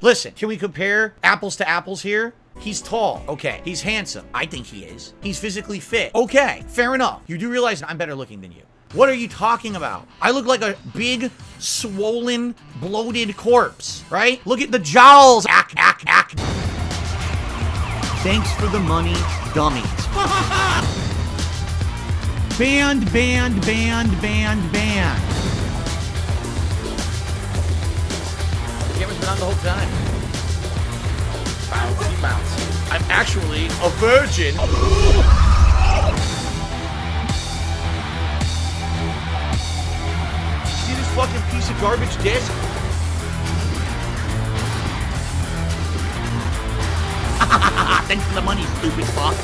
Listen, can we compare apples to apples here? He's tall. Okay. He's handsome. I think he is. He's physically fit. Okay. Fair enough. You do realize I'm better looking than you. What are you talking about? I look like a big, swollen, bloated corpse, right? Look at the jowls. Ack, ack, ack. Thanks for the money, dummies. Band, band, band, band, band. The camera's been on the whole time. Bouncy, bouncy. I'm actually a virgin. See this fucking piece of garbage disc? Thanks for the money, stupid fuck.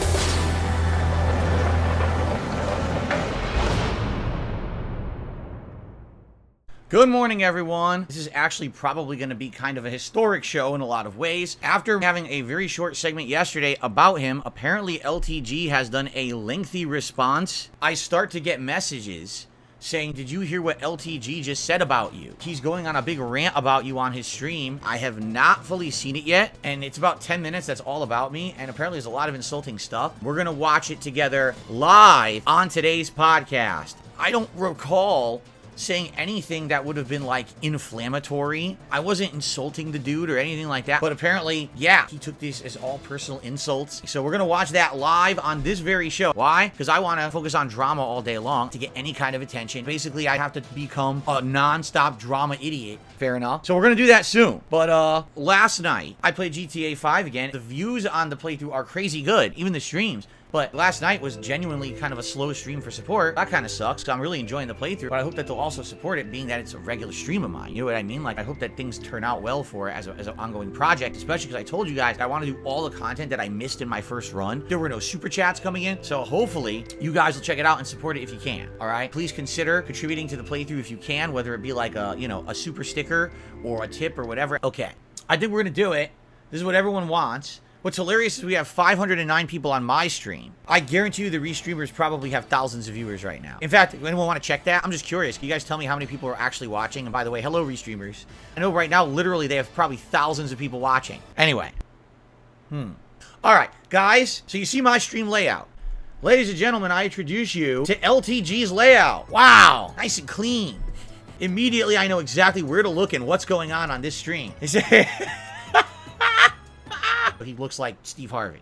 Good morning, everyone. This is actually probably going to be kind of a historic show in a lot of ways. After having a very short segment yesterday about him, apparently LTG has done a lengthy response. I start to get messages saying, did you hear what LTG just said about you? He's going on a big rant about you on his stream. I have not fully seen it yet, and it's about 10 minutes. That's all about me, and apparently there's a lot of insulting stuff. We're going to watch it together live on today's podcast. I don't recall saying anything that would have been like inflammatory. I wasn't insulting the dude or anything like that, but apparently, yeah, he took these as all personal insults. So we're gonna watch that live on this very show. Why? Because I want to focus on drama all day long to get any kind of attention. Basically, I have to become a non-stop drama idiot. Fair enough. So we're gonna do that soon. But last night I played GTA 5 again. The views on the playthrough are crazy good, even the streams. But last night was genuinely kind of a slow stream for support. That kind of sucks, because I'm really enjoying the playthrough, but I hope that they'll also support it, being that it's a regular stream of mine. You know what I mean? Like, I hope that things turn out well for it as an ongoing project, especially because I told you guys I want to do all the content that I missed in my first run. There were no super chats coming in, so hopefully you guys will check it out and support it if you can, all right? Please consider contributing to the playthrough if you can, whether it be like a, you know, a super sticker or a tip or whatever. Okay, I think we're going to do it. This is what everyone wants. What's hilarious is we have 509 people on my stream. I guarantee you the restreamers probably have thousands of viewers right now. In fact, if anyone want to check that, I'm just curious. Can you guys tell me how many people are actually watching? And by the way, hello, restreamers. I know right now, literally, they have probably thousands of people watching. Anyway. All right, guys. So you see my stream layout. Ladies and gentlemen, I introduce you to LTG's layout. Wow, nice and clean. Immediately, I know exactly where to look and what's going on this stream. He looks like Steve Harvey.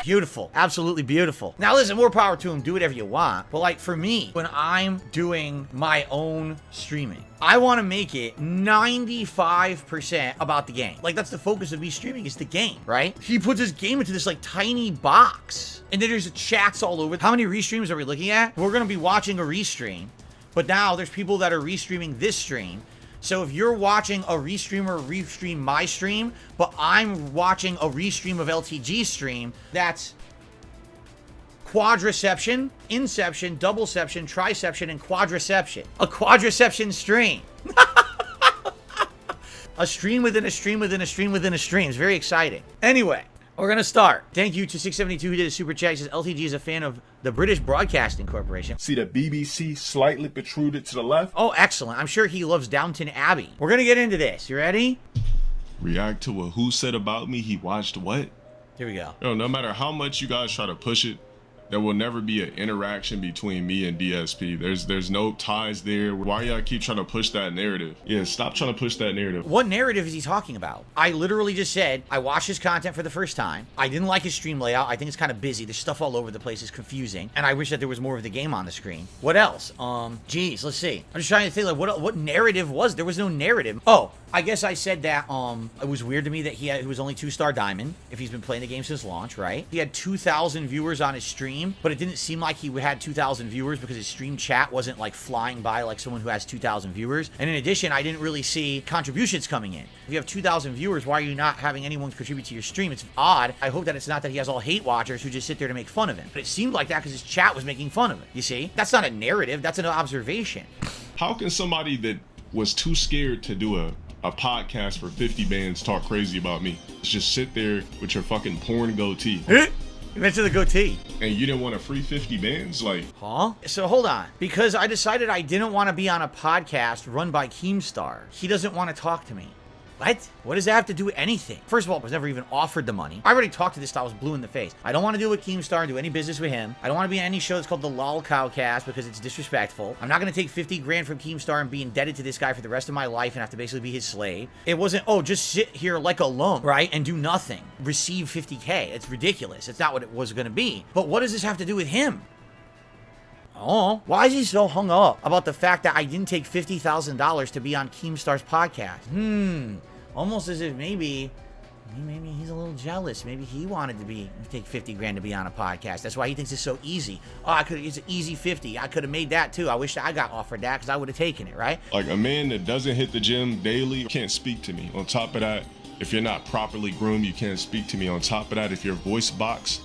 Beautiful. Absolutely beautiful. Now listen, more power to him. Do whatever you want. But like for me, when I'm doing my own streaming, I want to make it 95% about the game. Like that's the focus of me streaming, is the game, right? He puts his game into this like tiny box. And then there's chats all over. How many restreams are we looking at? We're going to be watching a restream. But now there's people that are restreaming this stream. So if you're watching a restreamer restream my stream, but I'm watching a restream of LTG's stream, that's quadriception, inception, doubleception, triception, and quadriception. A quadriception stream. A stream within a stream within a stream within a stream. It's very exciting. Anyway, we're going to start. Thank you to 672 who did a super chat. He says LTG is a fan of the British Broadcasting Corporation. See the BBC slightly protruded to the left? Oh, excellent. I'm sure he loves Downton Abbey. We're going to get into this. You ready? React to what who said about me, he watched what? Here we go. Yo, no matter how much you guys try to push it, there will never be an interaction between me and DSP. There's no ties there. Why y'all keep trying to push that narrative? Yeah, stop trying to push that narrative. What narrative is he talking about? I literally just said, I watched his content for the first time. I didn't like his stream layout. I think it's kind of busy. There's stuff all over the place. It's confusing. And I wish that there was more of the game on the screen. What else? Geez, let's see. I'm just trying to think, like, what narrative was? There was no narrative. Oh, I guess I said that, it was weird to me that he was only 2-star diamond, if he's been playing the game since launch, right? He had 2,000 viewers on his stream, but it didn't seem like he had 2,000 viewers because his stream chat wasn't like flying by like someone who has 2,000 viewers. And in addition, I didn't really see contributions coming in. If you have 2,000 viewers, why are you not having anyone contribute to your stream? It's odd. I hope that it's not that he has all hate watchers who just sit there to make fun of him. But it seemed like that because his chat was making fun of it. You see? That's not a narrative. That's an observation. How can somebody that was too scared to do a podcast for 50 bands talk crazy about me? Just sit there with your fucking porn goatee. You mentioned the goatee. And you didn't want a free 50 bands? Like, huh? So hold on. Because I decided I didn't want to be on a podcast run by KEEMSTAR. He doesn't want to talk to me. What? What does that have to do with anything? First of all, I was never even offered the money. I already talked to this guy. I was blue in the face. I don't want to deal with KEEMSTAR and do any business with him. I don't want to be in any show that's called the Lolcow cast because it's disrespectful. I'm not going to take 50 grand from KEEMSTAR and be indebted to this guy for the rest of my life and have to basically be his slave. It wasn't, oh, just sit here like a lump, right? And do nothing. Receive 50K. It's ridiculous. It's not what it was going to be. But what does this have to do with him? Oh, why is he so hung up about the fact that I didn't take $50,000 to be on KEEMSTAR's podcast? Almost as if maybe he's a little jealous. Maybe he wanted to take 50 grand to be on a podcast. That's why he thinks it's so easy. Oh, it's an easy 50. I could have made that too. I wish I got offered that because I would have taken it, right? Like a man that doesn't hit the gym daily can't speak to me. On top of that, if you're not properly groomed, you can't speak to me. On top of that, if your voice box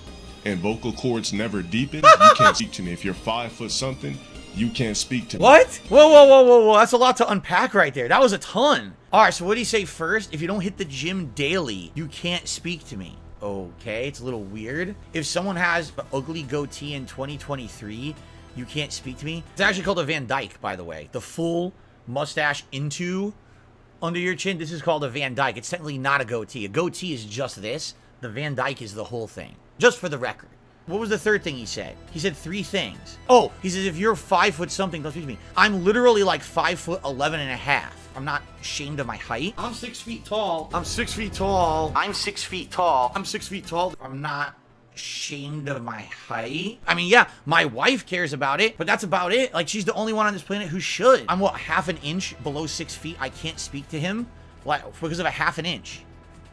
and vocal cords never deepen, you can't speak to me. If you're 5 foot something, you can't speak to me. What? Whoa. That's a lot to unpack right there. That was a ton. All right, so what do you say first? If you don't hit the gym daily, you can't speak to me. Okay, it's a little weird. If someone has an ugly goatee in 2023, you can't speak to me. It's actually called a Van Dyke, by the way. The full mustache under your chin, this is called a Van Dyke. It's technically not a goatee. A goatee is just this. The Van Dyke is the whole thing. Just for the record. What was the third thing he said? He said 3 things. Oh, he says, if you're 5 foot something, don't speak to me. I'm literally like 5'11" and a half. I'm not ashamed of my height. I'm 6 feet tall. I'm 6 feet tall. I'm 6 feet tall. I'm 6 feet tall. I'm not ashamed of my height. I mean, yeah, my wife cares about it, but that's about it. Like, she's the only one on this planet who should. I'm what, half an inch below 6 feet? I can't speak to him like because of a half an inch.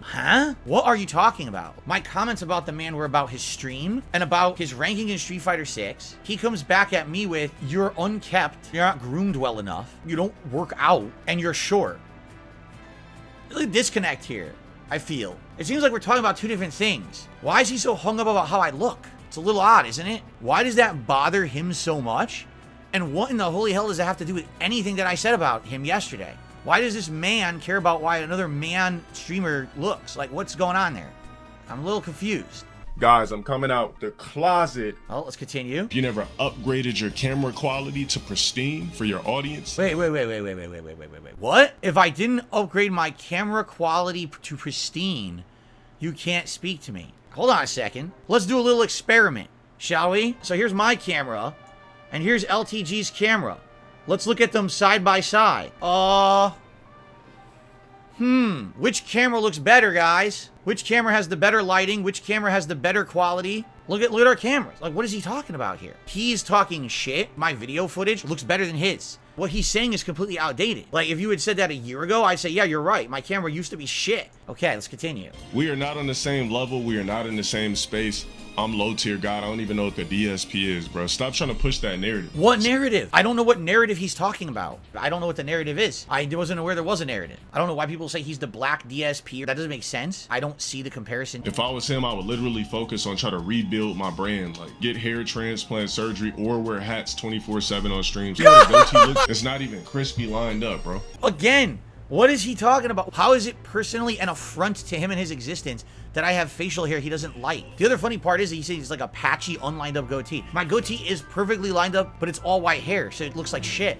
Huh? What are you talking about? My comments about the man were about his stream and about his ranking in Street Fighter 6. He comes back at me with, you're unkept, you're not groomed well enough, you don't work out, and you're short. There's a disconnect here, I feel. It seems like we're talking about 2 different things. Why is he so hung up about how I look? It's a little odd, isn't it? Why does that bother him so much? And what in the holy hell does that have to do with anything that I said about him yesterday? Why does this man care about why another man streamer looks? Like, what's going on there? I'm a little confused. Guys, I'm coming out the closet. Well, let's continue. You never upgraded your camera quality to pristine for your audience? Wait. What? If I didn't upgrade my camera quality to pristine, you can't speak to me. Hold on a second. Let's do a little experiment, shall we? So here's my camera, and here's LTG's camera. Let's look at them side by side. Which camera looks better, guys? Which camera has the better lighting? Which camera has the better quality? Look at our cameras. Like, what is he talking about here? He's talking shit. My video footage looks better than his. What he's saying is completely outdated. Like, if you had said that a year ago, I'd say, yeah, you're right. My camera used to be shit. Okay, let's continue. We are not on the same level. We are not in the same space. I'm low tier god. I don't even know what the DSP is, bro. Stop trying to push that narrative. What narrative? I don't know what narrative he's talking about. I don't know what the narrative is. I wasn't aware there was a narrative. I don't know why people say he's the black DSP. That doesn't make sense. I don't see the comparison. If I was him, I would literally focus on trying to rebuild my brand. Like, get hair transplant surgery or wear hats 24/7 on streams. You know what a goatee looks? It's not even crispy lined up, bro. Again, what is he talking about? How is it personally an affront to him and his existence that I have facial hair he doesn't like? The other funny part is he says he's like a patchy, unlined up goatee. My goatee is perfectly lined up, but it's all white hair, so it looks like shit.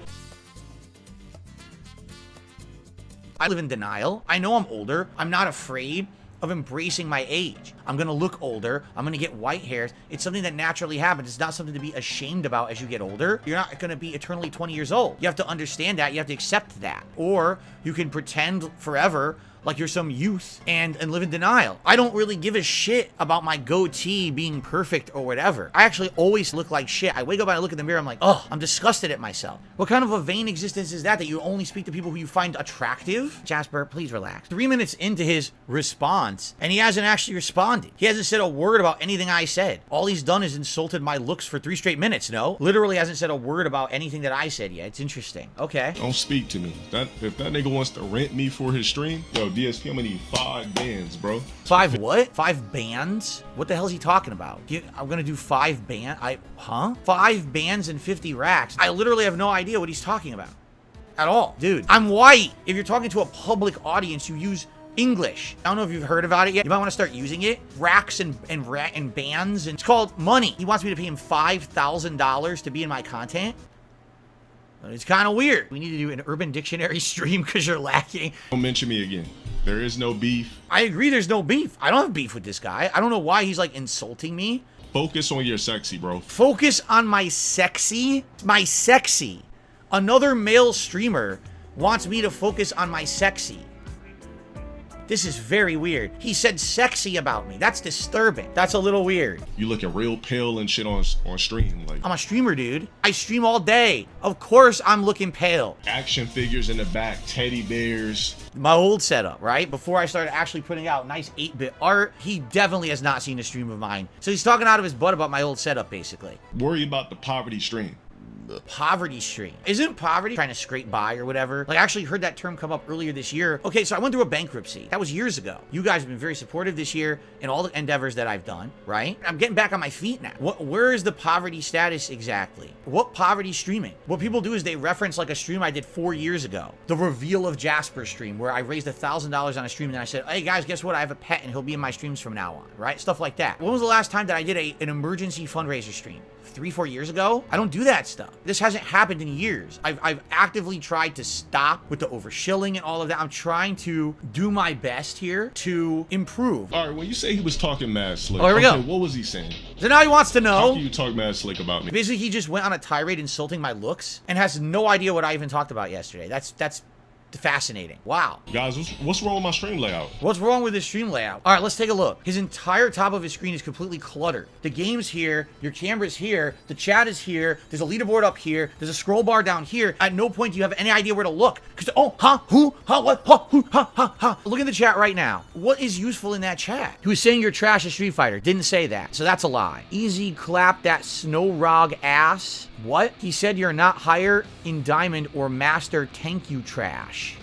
I live in denial. I know I'm older. I'm not afraid of embracing my age. I'm gonna look older. I'm gonna get white hairs. It's something that naturally happens. It's not something to be ashamed about as you get older. You're not gonna be eternally 20 years old. You have to understand that. You have to accept that. Or you can pretend forever like you're some youth and live in denial. I don't really give a shit about my goatee being perfect or whatever. I actually always look like shit. I wake up and I look in the mirror, I'm like, oh, I'm disgusted at myself. What kind of a vain existence is that you only speak to people who you find attractive? Jasper, please relax. 3 minutes into his response, and he hasn't actually responded. He hasn't said a word about anything I said. All he's done is insulted my looks for 3 straight minutes, no? Literally hasn't said a word about anything that I said yet. It's interesting. Okay. Don't speak to me. If that nigga wants to rent me for his stream, yo, DSP, I'm gonna need 5 bands, bro. 5 what? 5 bands? What the hell is he talking about? I'm gonna do 5 bands? 5 bands and 50 racks. I literally have no idea what he's talking about at all. Dude, I'm white. If you're talking to a public audience, you use English. I don't know if you've heard about it yet. You might want to start using it. Racks and bands. And it's called money. He wants me to pay him $5,000 to be in my content. It's kind of weird. We need to do an Urban Dictionary stream because you're lacking. Don't mention me again. There is no beef. I agree there's no beef. I don't have beef with this guy. I don't know why he's like insulting me. Focus on your sexy, bro. Focus on my sexy? My sexy. Another male streamer wants me to focus on my sexy. This is very weird. He said sexy about me. That's disturbing. That's a little weird. You looking real pale and shit on stream. Like, I'm a streamer, dude. I stream all day. Of course I'm looking pale. action figures in the back, teddy bears. My old setup, right? Before I started actually putting out nice 8-bit art, he definitely has not seen a stream of mine. So he's talking out of his butt about my old setup, basically. Worry about the poverty stream. Poverty stream. Isn't poverty trying to scrape by or whatever? Like, I actually heard that term come up earlier this year. Okay, so I went through a bankruptcy. That was years ago. You guys have been very supportive this year in all the endeavors that I've done, right? I'm getting back on my feet now. Where is the poverty status exactly? What poverty streaming? What people do is they reference like a stream I did 4 years ago. The Reveal of Jasper stream, where I raised $1,000 on a stream and then I said, hey guys, guess what? I have a pet and he'll be in my streams from now on, right? Stuff like that. When was the last time that I did an emergency fundraiser stream? 3-4 years ago? I don't do that stuff. This hasn't happened in years. I've actively tried to stop with the overshilling and all of that. I'm trying to do my best here to improve. All right, when you say he was talking mad slick, oh, here we go. What was he saying? So now he wants to know. How can you talk mad slick about me? Basically, he just went on a tirade insulting my looks and has no idea what I even talked about yesterday. That's fascinating. Wow. Guys, what's wrong with my stream layout? What's wrong with his stream layout? All right, let's take a look. His entire top of his screen is completely cluttered. The game's here, your camera's here, the chat is here, there's a leaderboard up here, there's a scroll bar down here. At no point do you have any idea where to look. Because, oh, huh, who, huh, what, huh, who, huh, huh, huh. Look at the chat right now. What is useful in that chat? He was saying you're trash as Street Fighter. Didn't say that. So that's a lie. Easy clap that snow rog ass. What? He said you're not higher in Diamond or Master, thank you trash.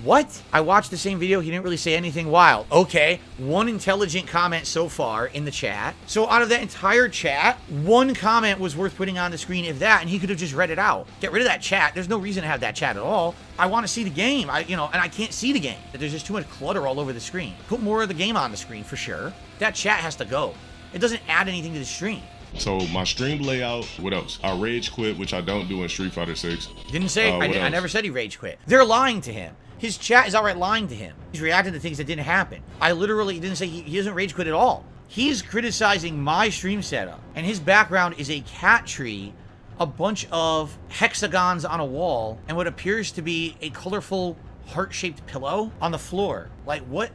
What? I watched the same video. He didn't really say anything wild. Okay, one intelligent comment so far in the chat. So out of that entire chat, one comment was worth putting on the screen, if that, and he could have just read it out. Get rid of that chat. There's no reason to have that chat at all. I want to see the game. And I can't see the game. There's just too much clutter all over the screen. Put more of the game on the screen for sure. That chat has to go. It doesn't add anything to the stream. So my stream layout, what else? I rage quit, which I don't do in Street Fighter 6. Didn't say, I never said he rage quit. They're lying to him. His chat is outright lying to him. He's reacting to things that didn't happen. I literally didn't say he doesn't rage quit at all. He's criticizing my stream setup. And his background is a cat tree, a bunch of hexagons on a wall, and what appears to be a colorful heart-shaped pillow on the floor. Like, what?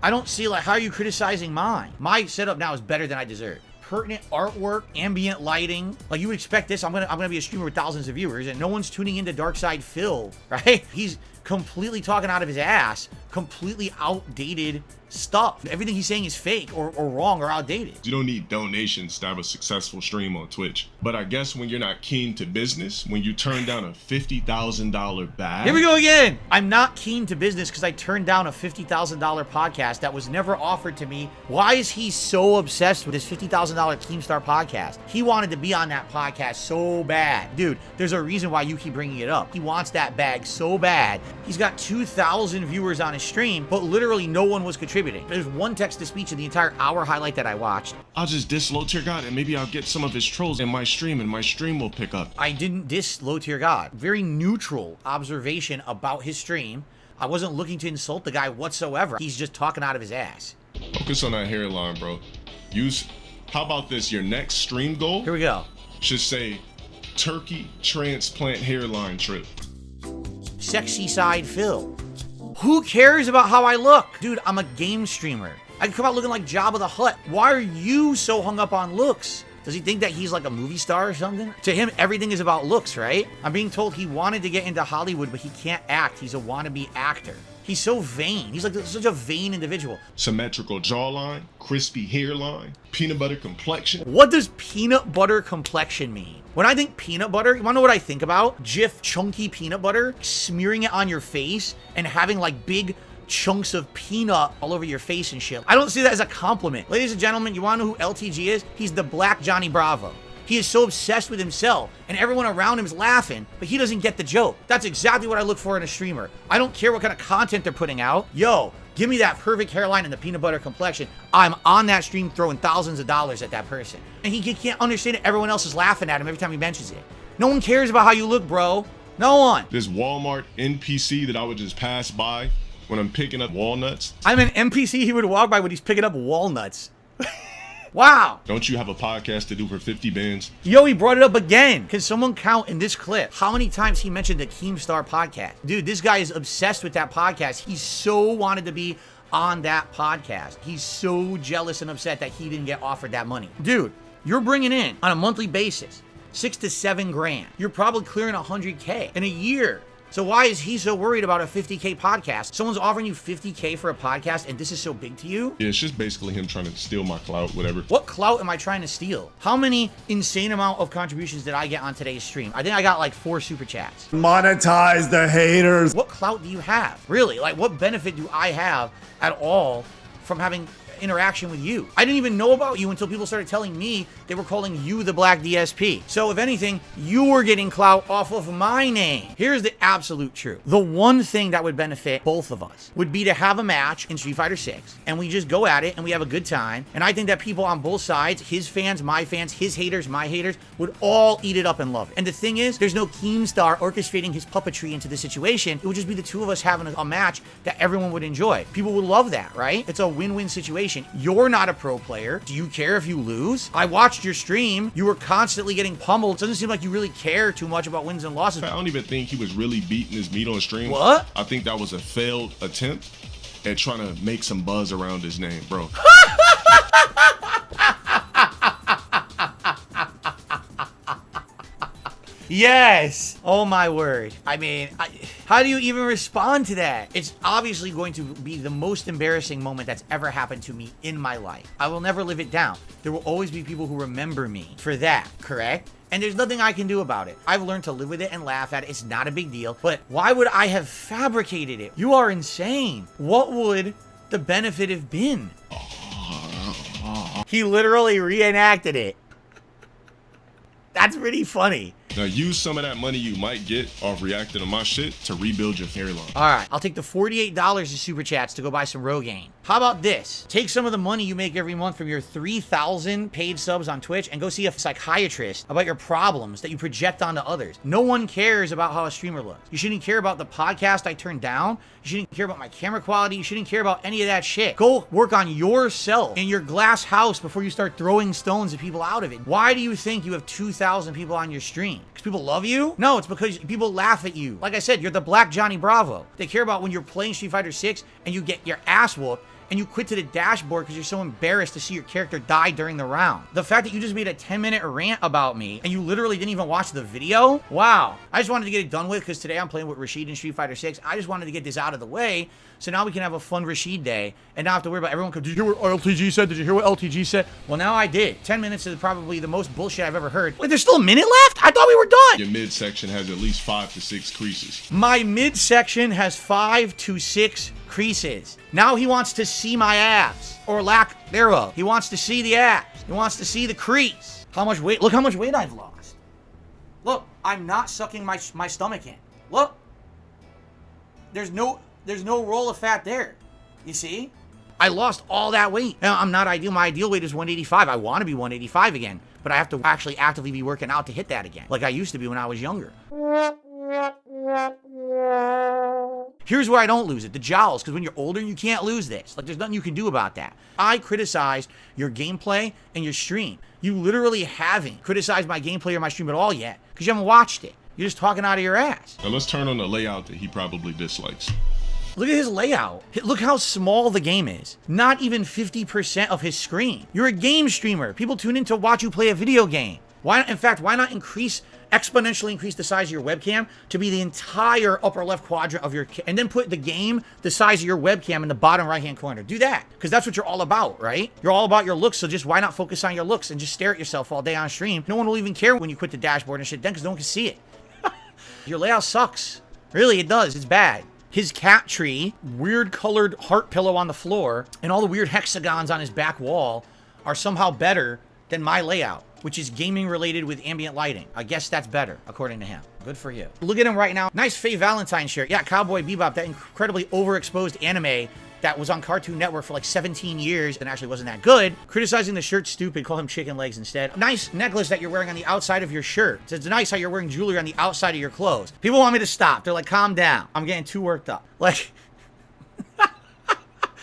I don't see, like, how are you criticizing mine? My setup now is better than I deserve. Pertinent artwork, ambient lighting. Like, you would expect this. I'm gonna be a streamer with thousands of viewers, and no one's tuning into Darkside Phil, right? He's completely talking out of his ass, completely outdated stuff. Everything he's saying is fake or wrong or outdated. You don't need donations to have a successful stream on Twitch. But I guess when you're not keen to business, when you turn down a $50,000 bag. Here we go again. I'm not keen to business because I turned down a $50,000 podcast that was never offered to me. Why is he so obsessed with his $50,000 KEEMSTAR podcast? He wanted to be on that podcast so bad. Dude, there's a reason why you keep bringing it up. He wants that bag so bad. He's got 2,000 viewers on his stream, but literally no one was contributing. There's one text-to-speech in the entire hour highlight that I watched. I'll just diss Low Tier God and maybe I'll get some of his trolls in my stream and my stream will pick up. I didn't diss Low Tier God. Very neutral observation about his stream. I wasn't looking to insult the guy whatsoever. He's just talking out of his ass. Focus on that hairline, bro. How about this? Your next stream goal? Here we go. Should say, Turkey transplant hairline trip. Sexy side Phil. Who cares about how I look? Dude, I'm a game streamer. I can come out looking like Jabba the Hutt. Why are you so hung up on looks? Does he think that he's like a movie star or something? To him, everything is about looks, right? I'm being told he wanted to get into Hollywood, but he can't act. He's a wannabe actor. He's so vain. He's like such a vain individual. Symmetrical jawline, crispy hairline, peanut butter complexion. What does peanut butter complexion mean? When I think peanut butter, you wanna know what I think about? Jif chunky peanut butter, smearing it on your face and having like big chunks of peanut all over your face and shit. I don't see that as a compliment. Ladies and gentlemen, you wanna know who LTG is? He's the Black Johnny Bravo. He is so obsessed with himself, and everyone around him is laughing, but he doesn't get the joke. That's exactly what I look for in a streamer. I don't care what kind of content they're putting out. Yo, give me that perfect hairline and the peanut butter complexion. I'm on that stream throwing thousands of dollars at that person. And he can't understand it. Everyone else is laughing at him every time he mentions it. No one cares about how you look, bro. No one. This Walmart NPC that I would just pass by when I'm picking up walnuts. I'm an NPC he would walk by when he's picking up walnuts. Wow. Don't you have a podcast to do for 50 bands? Yo, he brought it up again. Can someone count in this clip how many times he mentioned the KEEMSTAR podcast? Dude, this guy is obsessed with that podcast. He so wanted to be on that podcast. He's so jealous and upset that he didn't get offered that money. Dude, you're bringing in on a monthly basis 6 to 7 grand. You're probably clearing 100K in a year. So why is he so worried about a 50K podcast? Someone's offering you 50K for a podcast and this is so big to you? Yeah, it's just basically him trying to steal my clout, whatever. What clout am I trying to steal? How many insane amount of contributions did I get on today's stream? I think I got like 4 super chats. Monetize the haters. What clout do you have? Really? Like, what benefit do I have at all from having interaction with you? I didn't even know about you until people started telling me they were calling you the Black DSP. So if anything, you were getting clout off of my name. Here's the absolute truth. The one thing that would benefit both of us would be to have a match in Street Fighter 6 and we just go at it and we have a good time. And I think that people on both sides, his fans, my fans, his haters, my haters, would all eat it up and love it. And the thing is, there's no KEEMSTAR orchestrating his puppetry into the situation. It would just be the two of us having a match that everyone would enjoy. People would love that, right? It's a win-win situation. You're not a pro player. Do you care if you lose? I watched your stream. You were constantly getting pummeled. It doesn't seem like you really care too much about wins and losses. I don't even think he was really beating his meat on stream. What? I think that was a failed attempt at trying to make some buzz around his name, bro. Yes. Oh my word. I mean, how do you even respond to that? It's obviously going to be the most embarrassing moment that's ever happened to me in my life. I will never live it down. There will always be people who remember me for that, correct? And there's nothing I can do about it. I've learned to live with it and laugh at it. It's not a big deal. But why would I have fabricated it? You are insane. What would the benefit have been? He literally reenacted it. That's pretty funny. Now use some of that money you might get off reacting to my shit to rebuild your hairline. All right, I'll take the $48 of super chats to go buy some Rogain. How about this? Take some of the money you make every month from your 3,000 paid subs on Twitch and go see a psychiatrist about your problems that you project onto others. No one cares about how a streamer looks. You shouldn't care about the podcast I turned down. You shouldn't care about my camera quality. You shouldn't care about any of that shit. Go work on yourself in your glass house before you start throwing stones at people out of it. Why do you think you have 2,000 people on your stream? Because people love you? No, it's because people laugh at you. Like I said, you're the Black Johnny Bravo. They care about when you're playing Street Fighter 6 and you get your ass whooped and you quit to the dashboard because you're so embarrassed to see your character die during the round. The fact that you just made a 10-minute rant about me and you literally didn't even watch the video? Wow. I just wanted to get it done with because today I'm playing with Rashid in Street Fighter 6. I just wanted to get this out of the way so now we can have a fun Rashid day and not have to worry about everyone. Did you hear what LTG said? Did you hear what LTG said? Well, now I did. 10 minutes is probably the most bullshit I've ever heard. Wait, there's still a minute left? I thought we were done. Your midsection has at least 5 to 6 creases. My midsection has 5 to 6 creases. Now he wants to see my abs, or lack thereof. He wants to see the abs. He wants to see the crease. How much weight? Look how much weight I've lost. Look, I'm not sucking my stomach in. Look. There's no roll of fat there. You see? I lost all that weight. Now, I'm not ideal. My ideal weight is 185. I want to be 185 again, but I have to actually actively be working out to hit that again, like I used to be when I was younger. Here's where I don't lose it, the jowls, because when you're older, you can't lose this. Like, there's nothing you can do about that. I criticize your gameplay and your stream. You literally haven't criticized my gameplay or my stream at all yet, because you haven't watched it. You're just talking out of your ass. Now let's turn on the layout that he probably dislikes. Look at his layout. Look how small the game is. Not even 50% of his screen. You're a game streamer. People tune in to watch you play a video game. Why not, in fact, why not exponentially increase the size of your webcam to be the entire upper left quadrant of your, and then put the game the size of your webcam in the bottom right hand corner. Do that, because that's what you're all about, right? You're all about your looks, so just why not focus on your looks and just stare at yourself all day on stream? No one will even care when you quit the dashboard and shit then, because no one can see it. Your layout sucks. Really, it does. It's bad. His cat tree, weird colored heart pillow on the floor, and all the weird hexagons on his back wall are somehow better than my layout, which is gaming related with ambient lighting. I guess that's better, according to him. Good for you. Look at him right now. Nice Faye Valentine shirt. Yeah, Cowboy Bebop, that incredibly overexposed anime that was on Cartoon Network for like 17 years and actually wasn't that good. Criticizing the shirt stupid, call him chicken legs instead. Nice necklace that you're wearing on the outside of your shirt. It's nice how you're wearing jewelry on the outside of your clothes. People want me to stop. They're like, calm down. I'm getting too worked up. Like,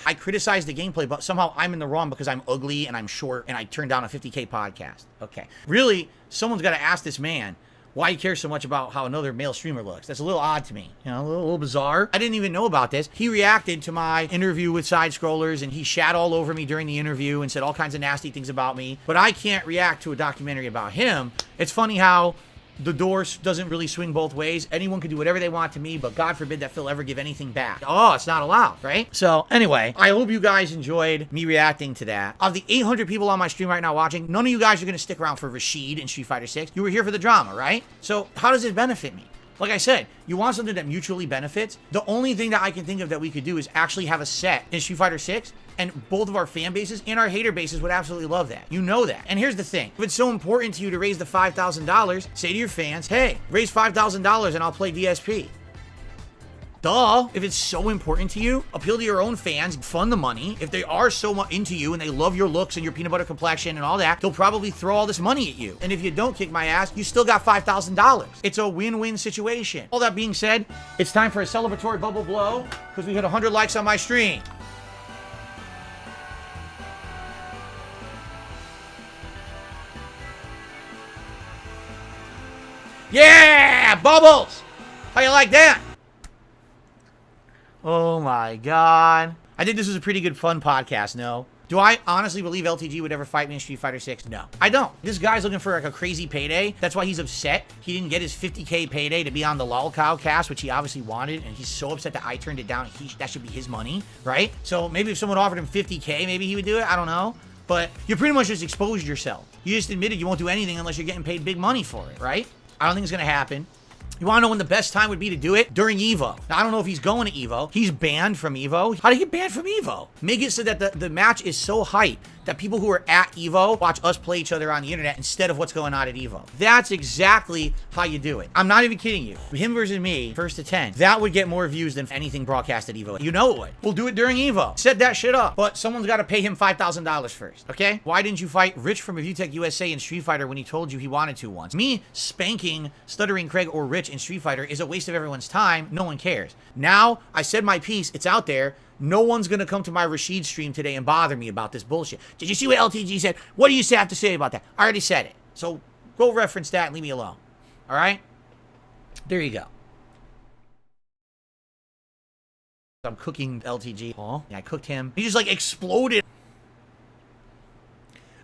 I criticize the gameplay, but somehow I'm in the wrong because I'm ugly and I'm short and I turned down a 50K podcast. Okay. Really, someone's got to ask this man why he cares so much about how another male streamer looks. That's a little odd to me. You know, a little bizarre. I didn't even know about this. He reacted to my interview with Side Scrollers and he shat all over me during the interview and said all kinds of nasty things about me. But I can't react to a documentary about him. It's funny how the door doesn't really swing both ways. Anyone can do whatever they want to me, but God forbid that Phil ever give anything back. Oh, it's not allowed, right? So anyway, I hope you guys enjoyed me reacting to that. Of the 800 people on my stream right now watching, none of you guys are going to stick around for Rashid in Street Fighter 6. You were here for the drama, right? So how does it benefit me? Like I said, you want something that mutually benefits. The only thing that I can think of that we could do is actually have a set in Street Fighter 6, and both of our fan bases and our hater bases would absolutely love that. You know that. And here's the thing. If it's so important to you to raise the $5,000, say to your fans, hey, raise $5,000 and I'll play DSP. Duh. If it's so important to you, appeal to your own fans, fund the money. If they are so much into you and they love your looks and your peanut butter complexion and all that, they'll probably throw all this money at you. And if you don't kick my ass, you still got $5,000. It's a win-win situation. All that being said, it's time for a celebratory bubble blow because we hit 100 likes on my stream. Yeah, bubbles. How you like that? Oh my God. I think this was a pretty good fun podcast, no? Do I honestly believe LTG would ever fight me in Street Fighter 6? No, I don't. This guy's looking for like a crazy payday. That's why he's upset. He didn't get his 50K payday to be on the Lolcow cast, which he obviously wanted, and he's so upset that I turned it down. That should be his money, right? So maybe if someone offered him 50K, maybe he would do it. I don't know. But you pretty much just exposed yourself. You just admitted you won't do anything unless you're getting paid big money for it, right? I don't think it's going to happen. You want to know when the best time would be to do it? During EVO. Now, I don't know if he's going to EVO. He's banned from EVO. How did he get banned from EVO? Make it so that the match is so hype that people who are at EVO watch us play each other on the internet instead of what's going on at EVO. That's exactly how you do it. I'm not even kidding you. Him versus me, 1st to 10. That would get more views than anything broadcast at EVO. You know it would. We'll do it during EVO. Set that shit up. But someone's got to pay him $5,000 first, okay? Why didn't you fight Rich from Revutech USA in Street Fighter when he told you he wanted to once? Me spanking Stuttering Craig or Rich in Street Fighter is a waste of everyone's time. No one cares. Now, I said my piece. It's out there. No one's going to come to my Rashid stream today and bother me about this bullshit. Did you see what LTG said? What do you have to say about that? I already said it. So go reference that and leave me alone. All right? There you go. I'm cooking LTG. Oh, yeah, I cooked him. He just like exploded.